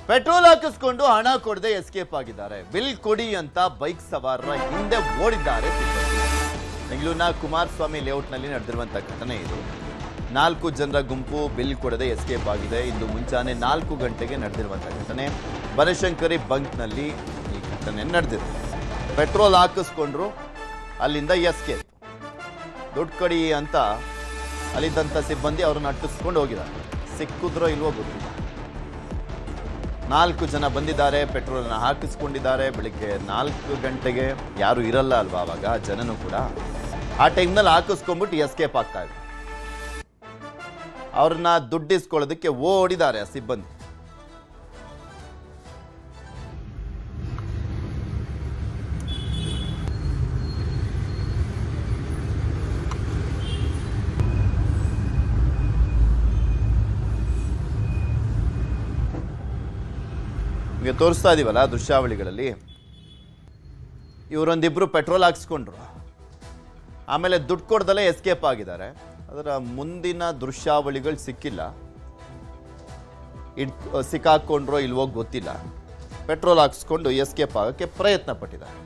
Petrol ಹಾಕಿಸ್ಕೊಂಡು ಹಣ ಕೊಡದೆ escape ಆಗಿದ್ದಾರೆ. ಬಿಲ್ ಕೊಡಿ ಅಂತ ಬೈಕ್ ಸವಾರರ ಹಿಂದೆ ಓಡಿದ್ದಾರೆ ಸಿಬ್ಬಂದಿ. ಬೆಂಗಳೂರಿನ ಕುಮಾರಸ್ವಾಮಿ ಲೇಔಟ್ನಲ್ಲಿ ನಡೆದಿರುವಂತಹ ಘಟನೆ ಇದು. 4 ಜನರ ಗುಂಪು ಬಿಲ್ ಕೊಡದೆ ಎಸ್ಕೇಪ್ ಆಗಿದೆ. ಇಂದು ಮುಂಚಾನೆ 4 ಗಂಟೆಗೆ ನಡೆದಿರುವಂತಹ ಘಟನೆ. ಬನಶಂಕರಿ ಬಂಕ್ನಲ್ಲಿ ಈ ಘಟನೆ ನಡೆದಿದೆ. ಪೆಟ್ರೋಲ್ ಹಾಕಿಸ್ಕೊಂಡ್ರು, ಅಲ್ಲಿಂದ ಎಸ್ಕೇಪ್. ದುಡ್ಡು ಕೊಡಿ ಅಂತ ಅಲ್ಲಿದ್ದಂಥ ಸಿಬ್ಬಂದಿ ಅವ್ರನ್ನ ಅಟ್ಟಿಸ್ಕೊಂಡು ಹೋಗಿದ್ದಾರೆ. ಸಿಕ್ಕಿದ್ರೋ ಇಲ್ವೋ ಗೊತ್ತಿಲ್ಲ. 4 ಜನ ಬಂದಿದ್ದಾರೆ, ಪೆಟ್ರೋಲ್ನ ಹಾಕಿಸ್ಕೊಂಡಿದ್ದಾರೆ. ಬೆಳಿಗ್ಗೆ 4 ಗಂಟೆಗೆ ಯಾರು ಇರಲ್ಲ ಅಲ್ವಾ, ಅವಾಗ ಜನನು ಕೂಡ ಆ ಟೈಮ್ನಲ್ಲಿ ಹಾಕಿಸ್ಕೊಂಡ್ಬಿಟ್ಟು ಎಸ್ಕೇಪ್ ಆಗ್ತಾ ಇದೆ. ಅವ್ರನ್ನ ದುಡ್ಡಿಸ್ಕೊಳ್ಳೋದಕ್ಕೆ ಓಡಿದ್ದಾರೆ ಆ ಸಿಬ್ಬಂದಿ. ನಿಮಗೆ ತೋರಿಸ್ತಾ ಇದೀವಲ್ಲ ದೃಶ್ಯಾವಳಿಗಳಲ್ಲಿ, ಇವರೊಂದಿಬ್ರು ಪೆಟ್ರೋಲ್ ಹಾಕ್ಸ್ಕೊಂಡ್ರು, ಆಮೇಲೆ ದುಡ್ಡು ಕೊಡ್ದಲ್ಲೇ ಎಸ್ಕೇಪ್ ಆಗಿದ್ದಾರೆ. ಅದರ ಮುಂದಿನ ದೃಶ್ಯಾವಳಿಗಳು ಸಿಕ್ಕಿಲ್ಲ. ಸಿಕ್ಕಾಕೊಂಡ್ರೋ ಇಲ್ವೋ ಗೊತ್ತಿಲ್ಲ. ಪೆಟ್ರೋಲ್ ಹಾಕ್ಸ್ಕೊಂಡು ಎಸ್ಕೇಪ್ ಆಗೋಕ್ಕೆ ಪ್ರಯತ್ನ ಪಟ್ಟಿದ್ದಾರೆ.